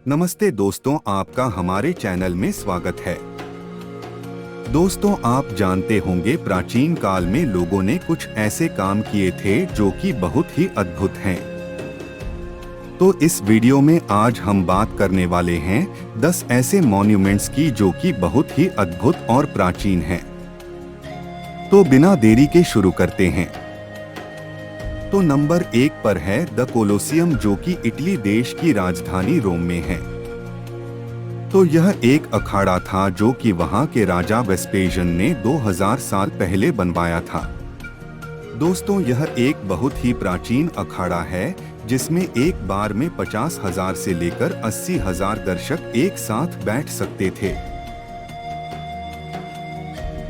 नमस्ते दोस्तों, आपका हमारे चैनल में स्वागत है। दोस्तों, आप जानते होंगे प्राचीन काल में लोगों ने कुछ ऐसे काम किए थे जो कि बहुत ही अद्भुत हैं। तो इस वीडियो में आज हम बात करने वाले हैं 10 ऐसे मॉन्यूमेंट्स की जो कि बहुत ही अद्भुत और प्राचीन हैं। तो बिना देरी के शुरू करते हैं। तो नंबर 1 पर है द कोलोसियम, जो कि इटली देश की राजधानी रोम में है। तो यह एक अखाड़ा था जो कि वहां के राजा वेस्पेसियन ने 2000 साल पहले बनवाया था। दोस्तों, यह एक बहुत ही प्राचीन अखाड़ा है जिसमें एक बार में 50,000 से लेकर 80,000 दर्शक एक साथ बैठ सकते थे।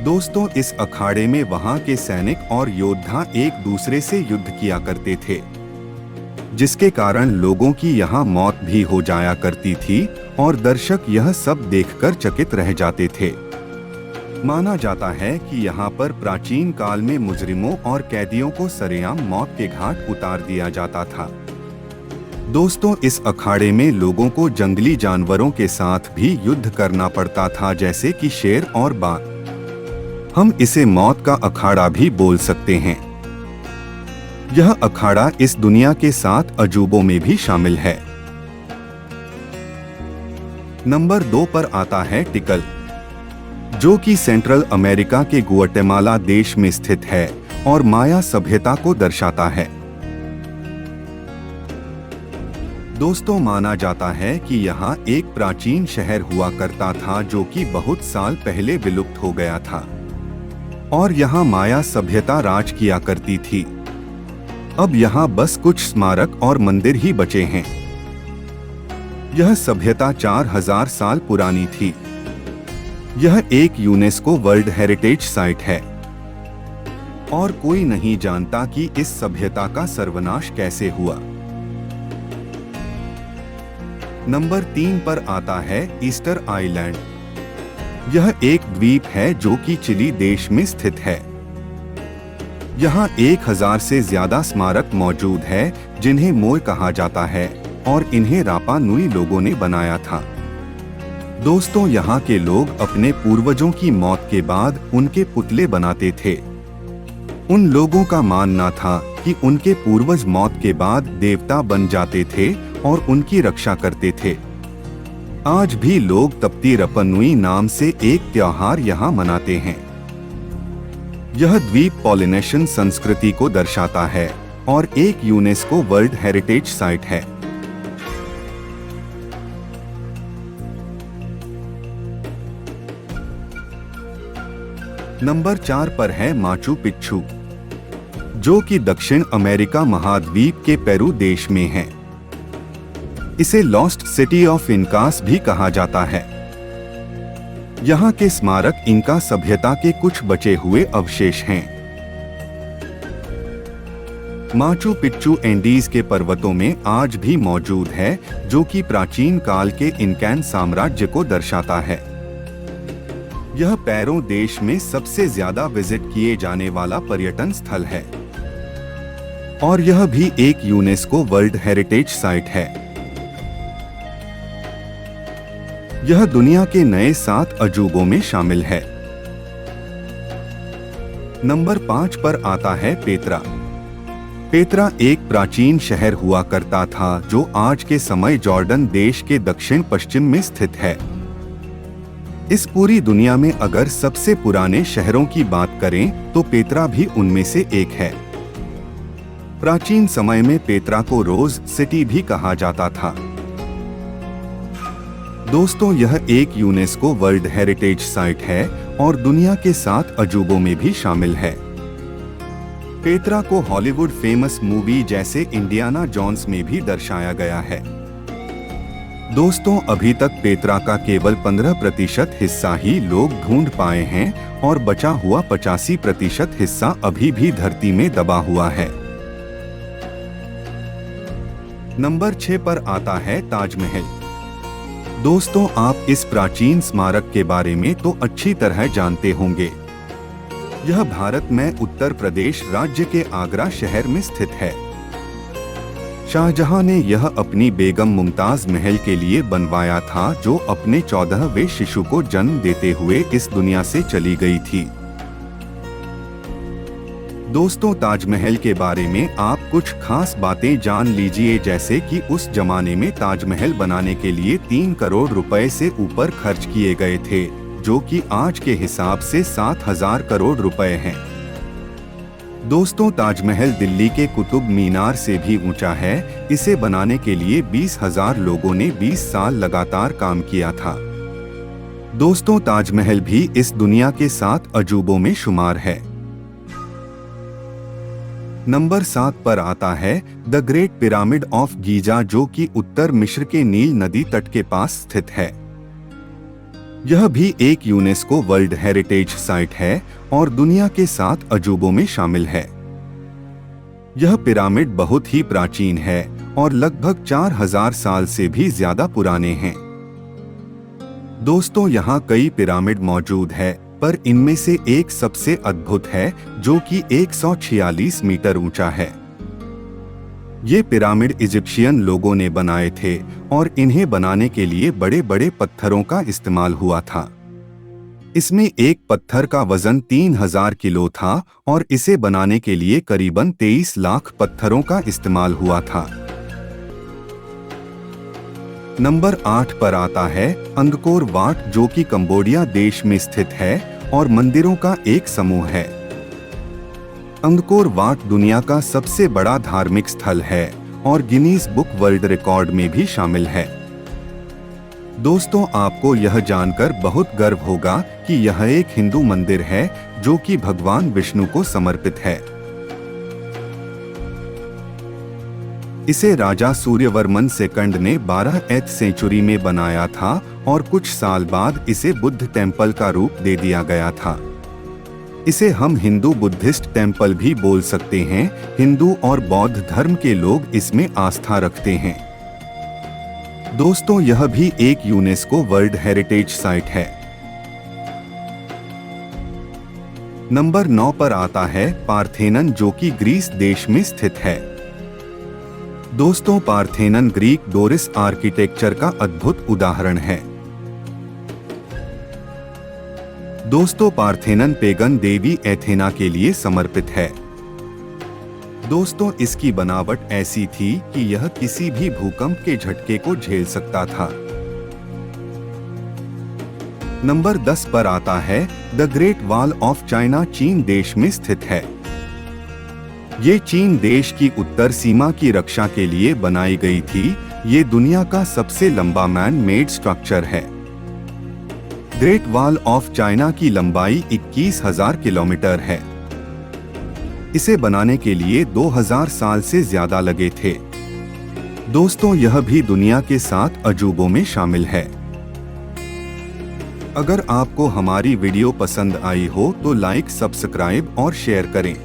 दोस्तों, इस अखाड़े में वहां के सैनिक और योद्धा एक दूसरे से युद्ध किया करते थे, जिसके कारण लोगों की यहां मौत भी हो जाया करती थी और दर्शक यह सब देखकर चकित रह जाते थे। माना जाता है कि यहां पर प्राचीन काल में मुजरिमों और कैदियों को सरेआम मौत के घाट उतार दिया जाता था। दोस्तों, इस अखाड़े में लोगों को जंगली जानवरों के साथ भी युद्ध करना पड़ता था, जैसे कि शेर और बाघ। हम इसे मौत का अखाड़ा भी बोल सकते हैं। यह अखाड़ा इस दुनिया के 7 अजूबों में भी शामिल है। नंबर 2 पर आता है टिकल, जो कि सेंट्रल अमेरिका के गुआटेमाला देश में स्थित है और माया सभ्यता को दर्शाता है। दोस्तों, माना जाता है कि यहाँ एक प्राचीन शहर हुआ करता था जो कि बहुत साल पहले विलुप्त हो गया था और यहाँ माया सभ्यता राज किया करती थी। अब यहाँ बस कुछ स्मारक और मंदिर ही बचे हैं। यह सभ्यता 4000 साल पुरानी थी। यह एक यूनेस्को वर्ल्ड हेरिटेज साइट है और कोई नहीं जानता कि इस सभ्यता का सर्वनाश कैसे हुआ। नंबर 3 पर आता है ईस्टर आइलैंड। यह एक द्वीप है जो कि चिली देश में स्थित है। यहाँ 1000 से ज्यादा स्मारक मौजूद है जिन्हें मोय कहा जाता है और इन्हें रापा नुई लोगों ने बनाया था। दोस्तों, यहाँ के लोग अपने पूर्वजों की मौत के बाद उनके पुतले बनाते थे। उन लोगों का मानना था कि उनके पूर्वज मौत के बाद देवता बन जाते थे और उनकी रक्षा करते थे। आज भी लोग तप्ती रपा नुई नाम से एक त्योहार यहाँ मनाते हैं। यह द्वीप पॉलिनेशियन संस्कृति को दर्शाता है और एक यूनेस्को वर्ल्ड हेरिटेज साइट है। नंबर 4 पर है माचू पिच्चू, जो कि दक्षिण अमेरिका महाद्वीप के पेरू देश में है। इसे लॉस्ट सिटी ऑफ इनकास भी कहा जाता है। यहाँ के स्मारक इनका सभ्यता के कुछ बचे हुए अवशेष हैं। माचू पिच्चू एंडीज के पर्वतों में आज भी मौजूद है, जो कि प्राचीन काल के इनकैन साम्राज्य को दर्शाता है। यह पेरू देश में सबसे ज्यादा विजिट किए जाने वाला पर्यटन स्थल है और यह भी एक यूनेस्को वर्ल्ड हेरिटेज साइट है। यह दुनिया के नए 7 अजूबों में शामिल है। नंबर 5 पर आता है पेत्रा। पेत्रा एक प्राचीन शहर हुआ करता था जो आज के समय जॉर्डन देश के दक्षिण पश्चिम में स्थित है। इस पूरी दुनिया में अगर सबसे पुराने शहरों की बात करें तो पेत्रा भी उनमें से एक है। प्राचीन समय में पेत्रा को रोज सिटी भी कहा जाता था। दोस्तों, यह एक यूनेस्को वर्ल्ड हेरिटेज साइट है और दुनिया के 7 अजूबों में भी शामिल है। पेत्रा को हॉलीवुड फेमस मूवी जैसे इंडियाना जोन्स में भी दर्शाया गया है। दोस्तों, अभी तक पेत्रा का केवल 15% हिस्सा ही लोग ढूंढ पाए हैं और बचा हुआ 85% हिस्सा अभी भी धरती में दबा हुआ है। नंबर 6 पर आता है ताजमहल। दोस्तों, आप इस प्राचीन स्मारक के बारे में तो अच्छी तरह जानते होंगे। यह भारत में उत्तर प्रदेश राज्य के आगरा शहर में स्थित है। शाहजहां ने यह अपनी बेगम मुमताज महल के लिए बनवाया था, जो अपने 14वें शिशु को जन्म देते हुए इस दुनिया से चली गई थी। दोस्तों, ताजमहल के बारे में आप कुछ खास बातें जान लीजिए, जैसे कि उस जमाने में ताजमहल बनाने के लिए 3 करोड़ रुपए से ऊपर खर्च किए गए थे, जो कि आज के हिसाब से 7,000 करोड़ रुपए हैं। दोस्तों, ताजमहल दिल्ली के कुतुब मीनार से भी ऊंचा है। इसे बनाने के लिए 20,000 लोगों ने 20 साल लगातार काम किया था। दोस्तों, ताजमहल भी इस दुनिया के 7 अजूबों में शुमार है। नंबर 7 पर आता है the great pyramid of Giza, जो कि उत्तर मिस्र के नील नदी तट के पास स्थित है। यह भी एक यूनेस्को वर्ल्ड हेरिटेज साइट है और दुनिया के 7 अजूबों में शामिल है। यह पिरामिड बहुत ही प्राचीन है और लगभग 4,000 साल से भी ज्यादा पुराने हैं। दोस्तों, यहाँ कई पिरामिड मौजूद है, पर इनमें से एक सबसे अद्भुत है, जो कि 146 मीटर ऊंचा है। ये पिरामिड इजिप्शियन लोगों ने बनाए थे और इन्हें बनाने के लिए बड़े बड़े पत्थरों का इस्तेमाल हुआ था। इसमें एक पत्थर का वजन 3,000 किलो था और इसे बनाने के लिए करीबन 23 लाख पत्थरों का इस्तेमाल हुआ था। नंबर 8 पर आता है अंगकोर वाट, जो कि कंबोडिया देश में स्थित है और मंदिरों का एक समूह है। अंगकोर वाट दुनिया का सबसे बड़ा धार्मिक स्थल है और गिनीज बुक वर्ल्ड रिकॉर्ड में भी शामिल है। दोस्तों, आपको यह जानकर बहुत गर्व होगा कि यह एक हिंदू मंदिर है, जो कि भगवान विष्णु को समर्पित है। इसे राजा सूर्यवर्मन सेकंड ने 12वीं सेंचुरी में बनाया था और कुछ साल बाद इसे बुद्ध टेम्पल का रूप दे दिया गया था। इसे हम हिंदू बुद्धिस्ट टेम्पल भी बोल सकते हैं। हिंदू और बौद्ध धर्म के लोग इसमें आस्था रखते हैं। दोस्तों, यह भी एक यूनेस्को वर्ल्ड हेरिटेज साइट है। नंबर 9 पर आता है पार्थेनन, जो कि ग्रीस देश में स्थित है। दोस्तों, पार्थेनन ग्रीक डोरिस आर्किटेक्चर का अद्भुत उदाहरण है। दोस्तों, पार्थेनन पेगन देवी एथेना के लिए समर्पित है। दोस्तों, इसकी बनावट ऐसी थी कि यह किसी भी भूकंप के झटके को झेल सकता था। नंबर 10 पर आता है the great wall of China, चीन देश में स्थित है। ये चीन देश की उत्तर सीमा की रक्षा के लिए बनाई गई थी। ये दुनिया का सबसे लंबा मैन मेड स्ट्रक्चर है। ग्रेट वॉल ऑफ चाइना की लंबाई 21,000 किलोमीटर है। इसे बनाने के लिए 2,000 साल से ज्यादा लगे थे। दोस्तों, यह भी दुनिया के 7 अजूबों में शामिल है। अगर आपको हमारी वीडियो पसंद आई हो तो लाइक, सब्सक्राइब और शेयर करें।